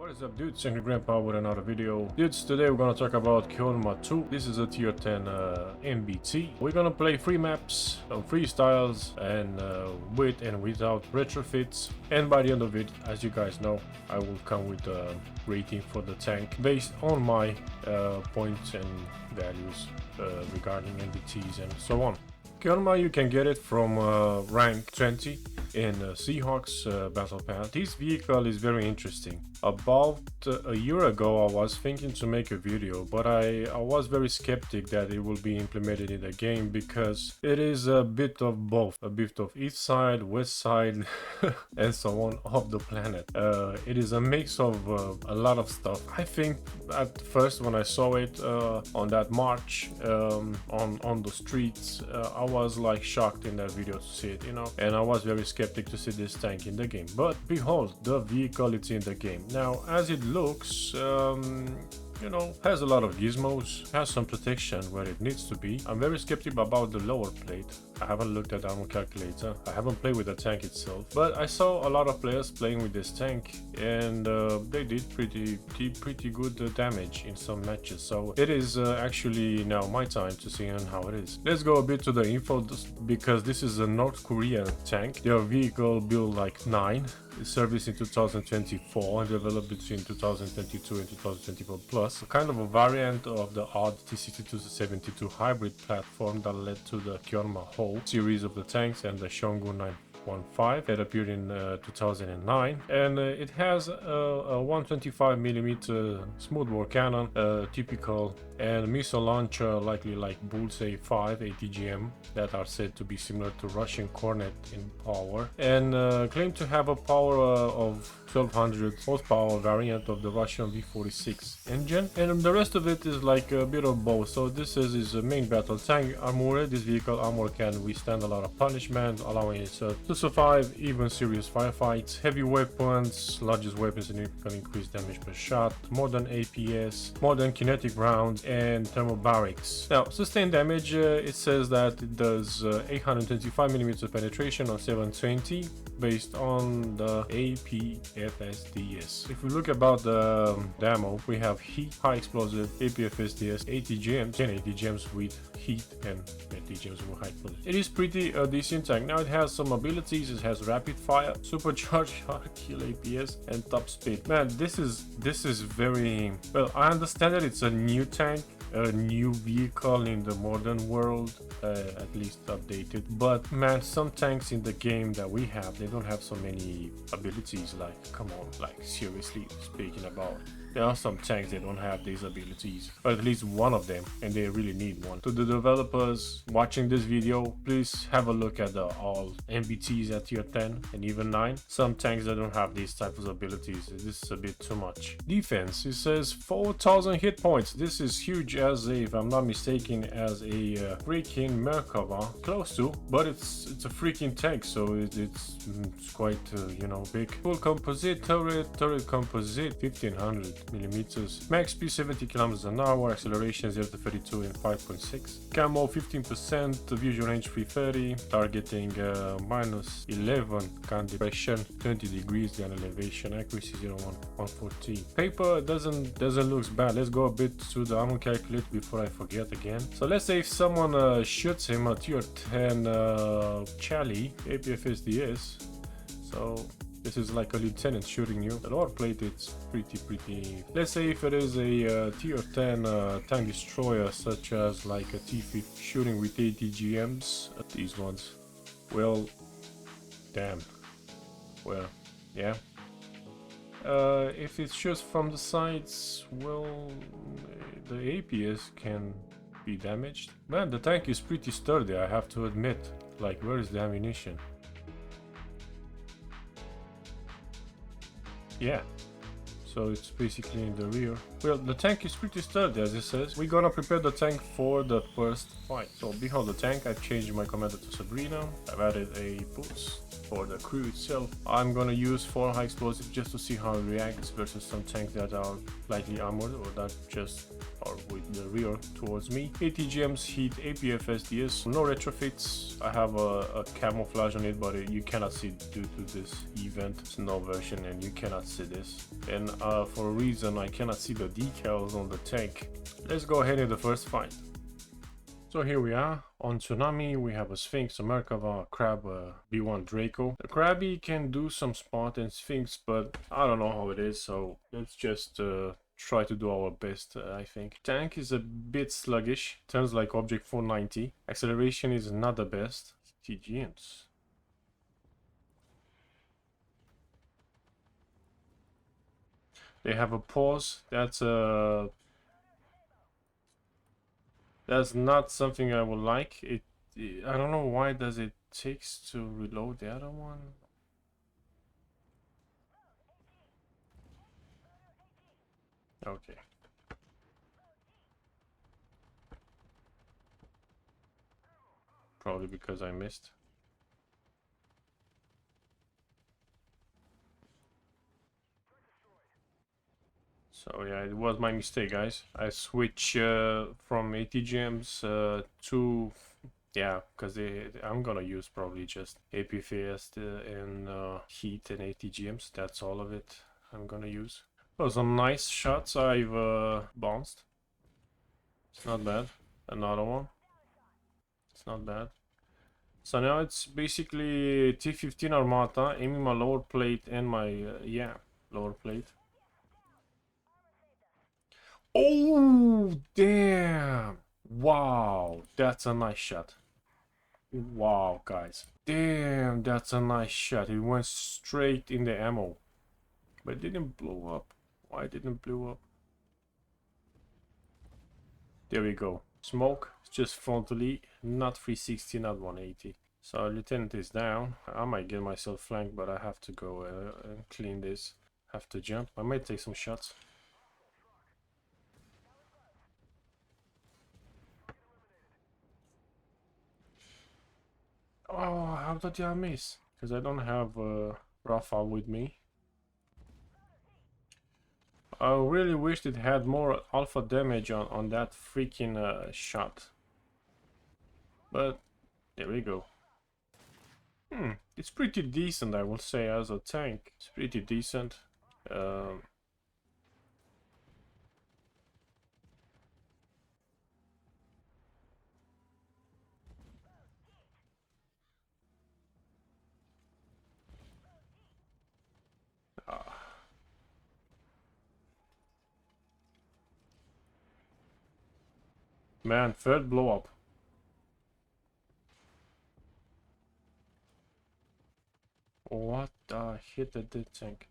What is up, dudes? Angry Grandpa with another video. Dudes, today we're gonna talk about Cheonma 2. This is a tier 10 MBT. We're gonna play free maps, some freestyles, and with and without retrofits. And by the end of it, as you guys know, I will come with a rating for the tank based on my points and values regarding MBTs and so on. Cheonma, you can get it from rank 20 in Seahawks battle pass. This vehicle is very interesting. About a year ago I was thinking to make a video, but I was very skeptic that it will be implemented in the game because it is a bit of both, a bit of east side, west side and so on of the planet. It is a mix of a lot of stuff. I think at first when I saw it on that march on the streets, I was like shocked in that video to see it, you know, and I was very skeptic to see this tank in the game. But behold, the vehicle is in the game. Now, as it looks, you know, has a lot of gizmos, has some protection where it needs to be. I'm very skeptical about the lower plate. I haven't looked at the ammo calculator. I haven't played with the tank itself, but I saw a lot of players playing with this tank, and they did pretty good damage in some matches. So it is actually now my time to see how it is. Let's go a bit to the info, because this is a North Korean tank. Their vehicle built like 9. Service in 2024 and developed between 2022 and 2024 plus, kind of a variant of the odd T62-72 hybrid platform that led to the Cheonma whole series of the tanks and the Shogun 915 that appeared in 2009, and it has a 125mm smoothbore cannon, typical, and missile launcher likely like Bullseye 5 ATGM that are said to be similar to Russian Cornet in power, and claim to have a power of 1200 horsepower variant of the Russian V46 engine, and the rest of it is like a bit of both. So this is his main battle tank armor. This vehicle armor can withstand a lot of punishment, allowing it to survive even serious firefights. Heavy weapons, largest weapons, significant increased damage per shot, modern APS, modern kinetic rounds, and thermobarics. Now, sustained damage, it says that it does 825mm penetration on 720 based on the APFSDS. If we look about the ammo, we have heat, high explosive, APFSDS, ATGMs, 10 ATGMs with heat, and ATGMs with high explosive. It is pretty decent tank. Now it has some abilities. It has rapid fire, supercharged hard kill APS, and top speed. Man, this is very well. I understand that it's a new tank, a new vehicle in the modern world, at least updated, but man, some tanks in the game that we have, they don't have so many abilities. Like, come on, like seriously speaking about, there are some tanks that don't have these abilities, or at least one of them, and they really need one. To the developers watching this video, please have a look at the all MBTs at tier 10 and even 9. Some tanks that don't have these types of abilities, this is a bit too much. Defense, it says 4000 hit points. This is huge, as a, if I'm not mistaken, as a freaking Merkava, close to, but it's a freaking tank, so it's quite you know, big. Full composite turret composite 1500mm, max speed 70 km/h, acceleration 0 to 32 in 5.6, camo 15%, visual range 330, targeting -11 gun depression, 20 degrees gun elevation, accuracy 114. Paper doesn't look bad. Let's go a bit to the ammo calculator before I forget again. So let's say if someone shoots him a tier 10 Charlie APFSDS, so this is like a lieutenant shooting you. The lower plate, it's pretty. Let's say if it is a tier 10 tank destroyer, such as like a T-50 shooting with ATGMs, these ones. Well, damn. Well, yeah. If it shoots from the sides, well, the APS can be damaged. Man, the tank is pretty sturdy, I have to admit. Like, where is the ammunition? Yeah, so it's basically in the rear. Well, the tank is pretty sturdy, as it says. We're gonna prepare the tank for the first fight. So behold the tank. I've changed my commander to Sabrina. I've added a boost. for the crew itself, I'm gonna use 4 high explosive just to see how it reacts versus some tanks that are lightly armored or that just are with the rear towards me. ATGMs, heat, APF, SDS, no retrofits. I have a camouflage on it, but you cannot see due to this event snow version, and you cannot see this. And for a reason I cannot see the decals on the tank. Let's go ahead in the first fight. So here we are on Tsunami. We have a Sphinx, a Merkava, a Crab, a B1 Draco. The Krabby can do some spot and Sphinx, but I don't know how it is, so let's just try to do our best, I think. Tank is a bit sluggish, turns like object 490. Acceleration is not the best. TGMs. They have a pause. That's not something I would like. I don't know why does it takes to reload the other one. Okay. Probably because I missed. So yeah, it was my mistake, guys. I switch from ATGMs to, yeah, because I'm gonna use probably just APFS and heat and ATGMs. That's all of it I'm gonna use. Well, some nice shots I've bounced. It's not bad. Another one. It's not bad. So now it's basically T-15 Armata, aiming my lower plate and my, yeah, lower plate. Oh, damn. Wow, that's a nice shot. Wow, guys. Damn, that's a nice shot. It went straight in the ammo. But it didn't blow up. Why didn't it blow up? There we go. Smoke, just frontally, not 360, not 180. So Lieutenant is down. I might get myself flanked, but I have to go and clean this. Have to jump. I might take some shots. Oh, how did I miss? Because I don't have Rafa with me. I really wished it had more alpha damage on that freaking shot. But there we go. It's pretty decent, I will say, as a tank. It's pretty decent. Man, third blow up. What the hit that did tank?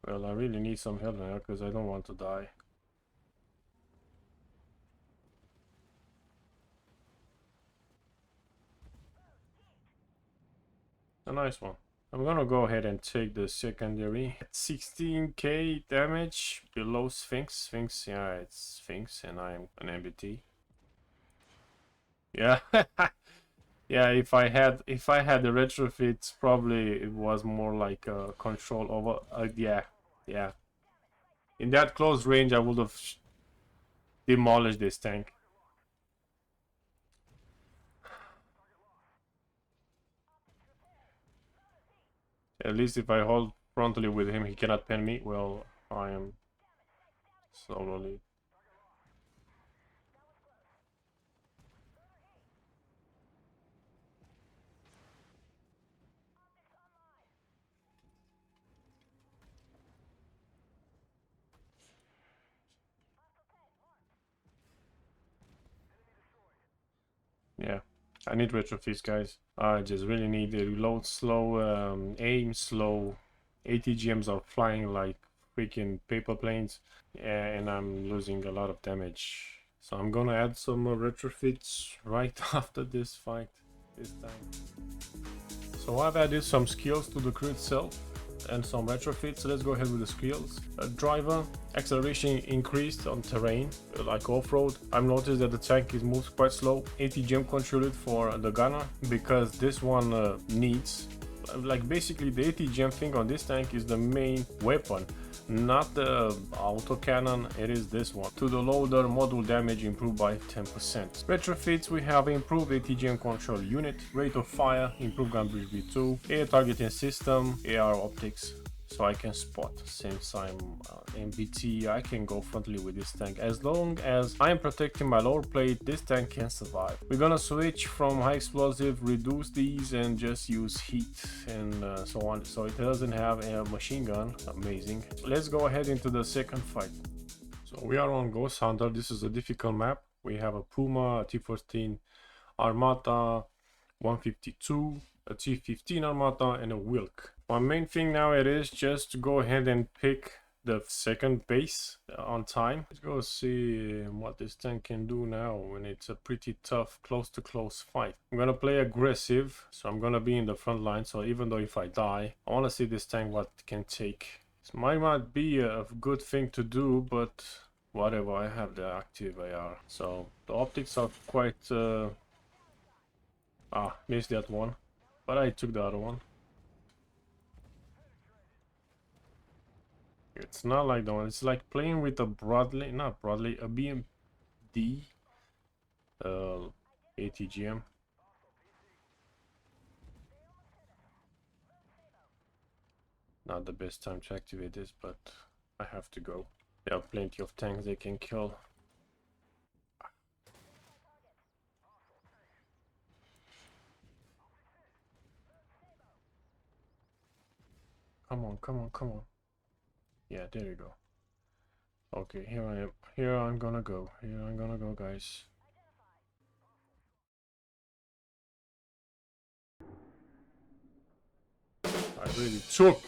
Well, I really need some help now because I don't want to die. A nice one. I'm gonna go ahead and take the secondary. At 16k damage below Sphinx. Sphinx, yeah, it's Sphinx and I'm an MBT. Yeah. Yeah, if I had the retrofits, probably it was more like control over. Yeah. In that close range, I would have demolished this tank. At least if I hold frontally with him, he cannot pen me. Well, I am slowly. Yeah, I need retrofits, guys. I just really need the reload slow, aim slow. ATGMs are flying like freaking paper planes, and I'm losing a lot of damage. So I'm gonna add some more retrofits right after this fight this time. So I've added some skills to the crew itself. and some retrofits. So let's go ahead with the skills. Driver, acceleration increased on terrain, like off-road. I've noticed that the tank is moves quite slow. ATGM controlled for the gunner, because this one needs, like basically the ATGM thing on this tank is the main weapon, not the autocannon, it is this one. To the loader, module damage improved by 10%. Retrofits, we have improved ATGM control unit, rate of fire, improved gun breach V2, air targeting system, AR optics, so I can spot. Since I'm MBT, I can go frontally with this tank. As long as I'm protecting my lower plate, this tank can survive. We're gonna switch from high explosive, reduce these, and just use heat and so on, so it doesn't have a machine gun. Amazing. Let's go ahead into the second fight. So we are on Ghost Hunter. This is a difficult map. We have a Puma, a T-14 Armata, 152, a T-15 Armata, and a Wilk. My main thing now it is just to go ahead and pick the second base on time. Let's go see what this tank can do now when it's a pretty tough close to close fight. I'm gonna play aggressive, so I'm gonna be in the front line, so even though if I die, I want to see this tank what it can take. This might not be a good thing to do, but whatever, I have the active AR. So the optics are quite missed that one, but I took the other one. It's not like the one, it's like playing with a Bradley, not Bradley, a BMD ATGM. Not the best time to activate this, but I have to go. There are plenty of tanks they can kill. Come on, come on, come on. Yeah, there you go. Okay, here I am. Here I'm gonna go. Here I'm gonna go, guys. I really took.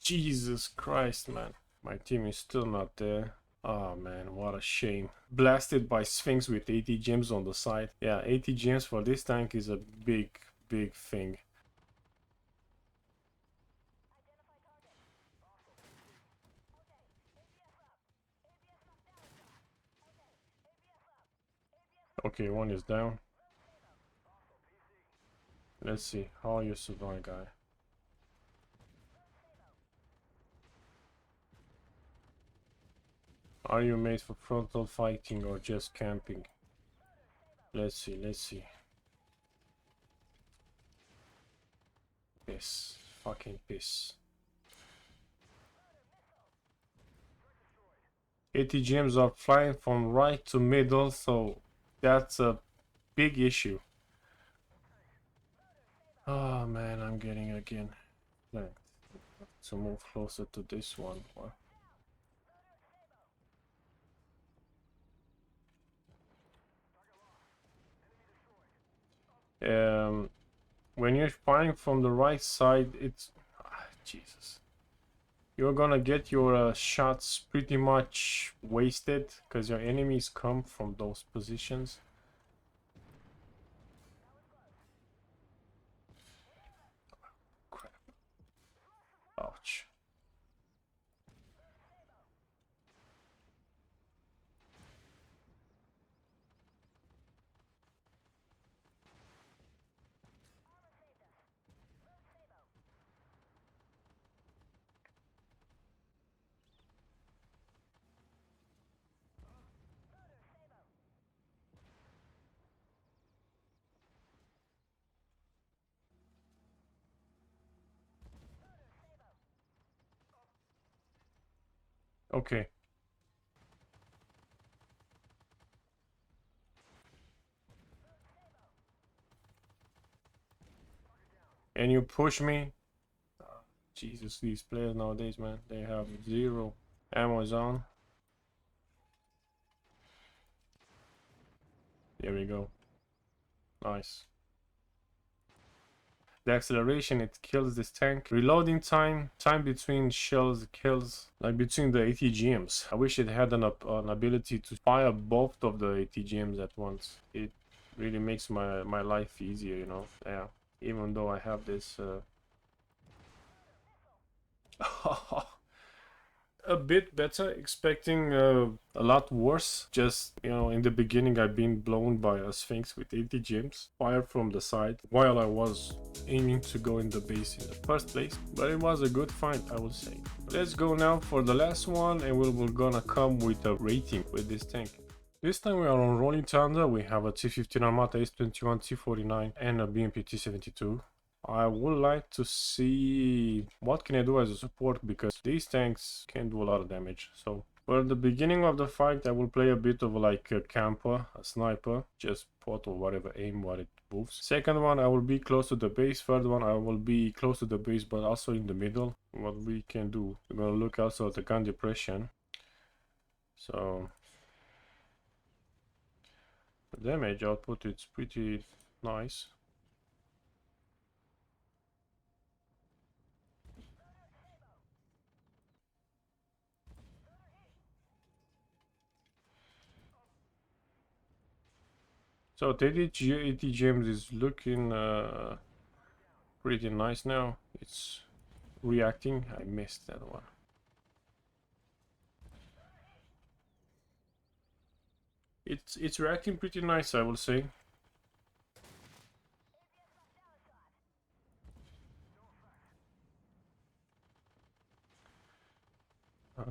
Jesus Christ, man. My team is still not there. Oh man, what a shame. Blasted by Sphinx with 80 gems on the side. Yeah, 80 gems for this tank is a big thing. Okay, one is down. Let's see how you survive, guy. Are you made for frontal fighting or just camping? Let's see, let's see. Piss. Fucking piss. 80 gems are flying from right to middle, so that's a big issue. Oh man, I'm getting again. To move closer to this one. When you're firing from the right side, it's Jesus. You're gonna get your shots pretty much wasted because your enemies come from those positions. Crap. Ouch. Okay. And you push me. Jesus, these players nowadays, man, they have zero ammo on. There we go. Nice. The acceleration, it kills this tank. Reloading time between shells kills, like between the ATGMs. I wish it had an ability to fire both of the ATGMs at once. It really makes my life easier, you know. Yeah, even though I have this A bit better, expecting a lot worse. Just, you know, in the beginning I've been blown by a Sphinx with 80 gems fired from the side while I was aiming to go in the base in the first place. But it was a good find, I would say. Let's go now for the last one, and we're gonna come with a rating with this tank. This time we are on Rolling Thunder. We have a T15 Armata Ace-21 T49 and a BMP T72. I would like to see what can I do as a support, because these tanks can do a lot of damage. So for the beginning of the fight, I will play a bit of like a camper, a sniper, just pot or whatever, aim what it moves. Second one, I will be close to the base. Third one, I will be close to the base but also in the middle. What we can do, we're gonna look also at the gun depression. So the damage output, it's pretty nice. So the 80 gems is looking pretty nice now. It's reacting. I missed that one. It's reacting pretty nice, I will say.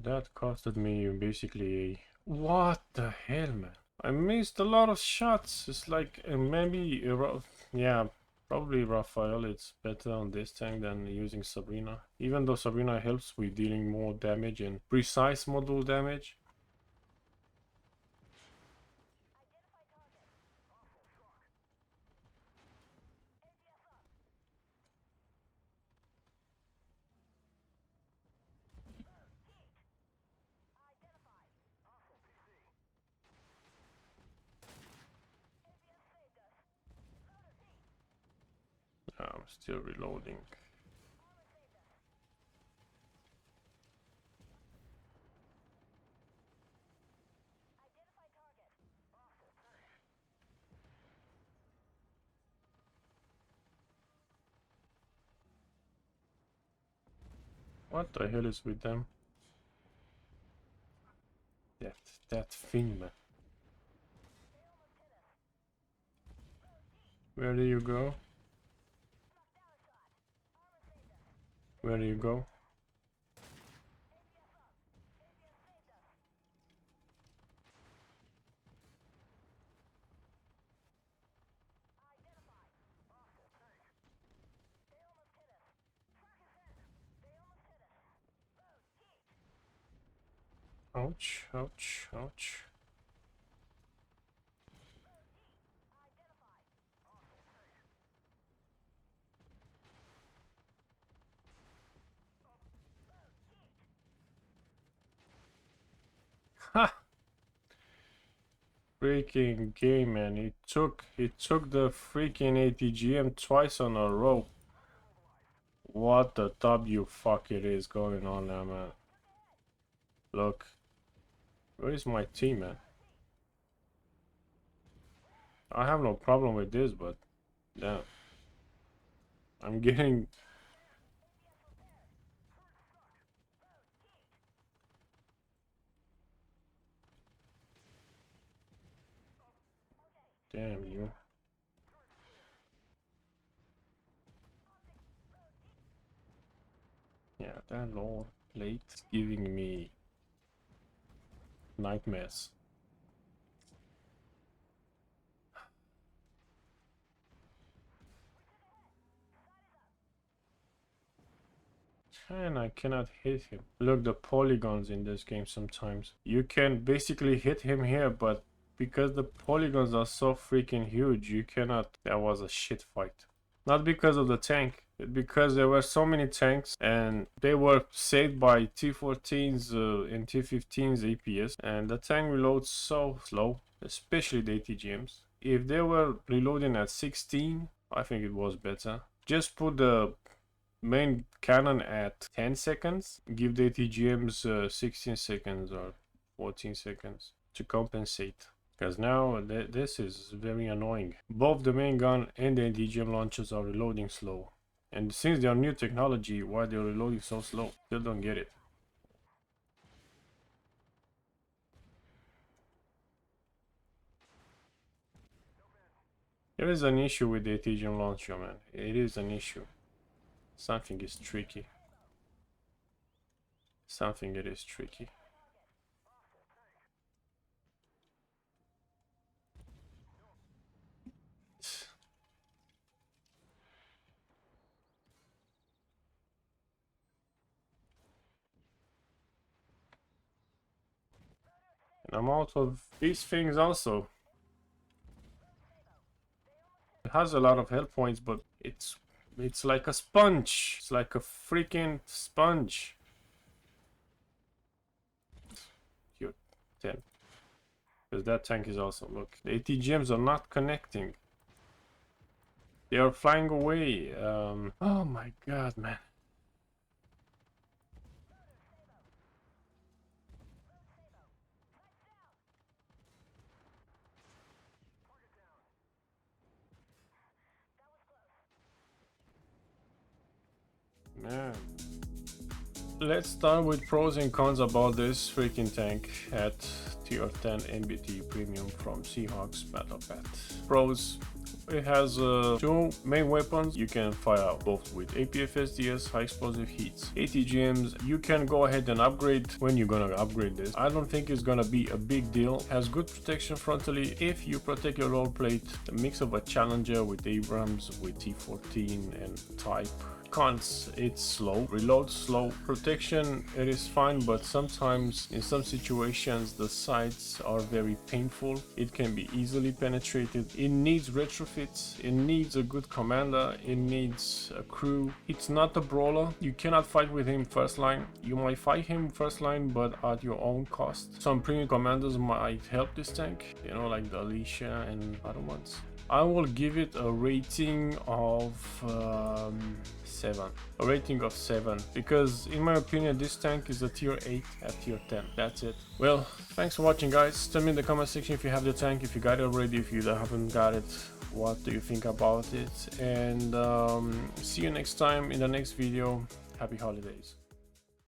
That costed me basically. What the hell, man? I missed a lot of shots. It's like maybe yeah, probably Raphael. It's better on this tank than using Sabrina. Even though Sabrina helps with dealing more damage and precise module damage. I'm still reloading. What the hell is with them? That thing, man. Where do you go? Where do you go? Ouch, ouch, ouch. Ha! Freaking game, man. It took the freaking ATGM twice on a row. What the W fuck it is going on now, man? Look. Where is my team, man? I have no problem with this, but yeah. I'm getting... Damn you. Yeah, that low plate is giving me nightmares. And I cannot hit him. Look, the polygons in this game sometimes. You can basically hit him here, but because the polygons are so freaking huge, you cannot. That was a shit fight. Not because of the tank, because there were so many tanks and they were saved by T14s and T15s APS, and the tank reloads so slow, especially the ATGMs. If they were reloading at 16, I think it was better. Just put the main cannon at 10 seconds, give the ATGMs 16 seconds or 14 seconds to compensate. Because now this is very annoying. Both the main gun and the ATGM launchers are reloading slow. And since they are new technology, why they're reloading so slow? Still don't get it. There is an issue with the ATGM launcher, man. It is an issue. Something is tricky. Something it is tricky. And I'm out of these things also. It has a lot of health points, but it's like a sponge. It's like a freaking sponge. Here, 10. Because that tank is awesome. Look, the ATGMs are not connecting. They are flying away. Oh my god, man. Man. Let's start with pros and cons about this freaking tank at tier 10 MBT premium from Seahawks Battle Path. Pros: it has two main weapons. You can fire both with APFSDS, high explosive heats. ATGMs, you can go ahead and upgrade when you're gonna upgrade this. I don't think it's gonna be a big deal. Has good protection frontally if you protect your roll plate. A mix of a Challenger with Abrams, with T14 and Type. Cons: it's slow, reload slow. Protection, it is fine, but sometimes in some situations the sights are very painful. It can be easily penetrated. It needs retrofits, it needs a good commander, it needs a crew. It's not a brawler. You cannot fight with him first line. You might fight him first line, but at your own cost. Some premium commanders might help this tank, you know, like the Alicia and other ones. I will give it a rating of 7. A rating of 7. Because in my opinion this tank is a tier 8 at tier 10. That's it. Well, thanks for watching, guys. Tell me in the comment section if you have the tank, if you got it already, if you haven't got it, what do you think about it. And see you next time in the next video. Happy holidays.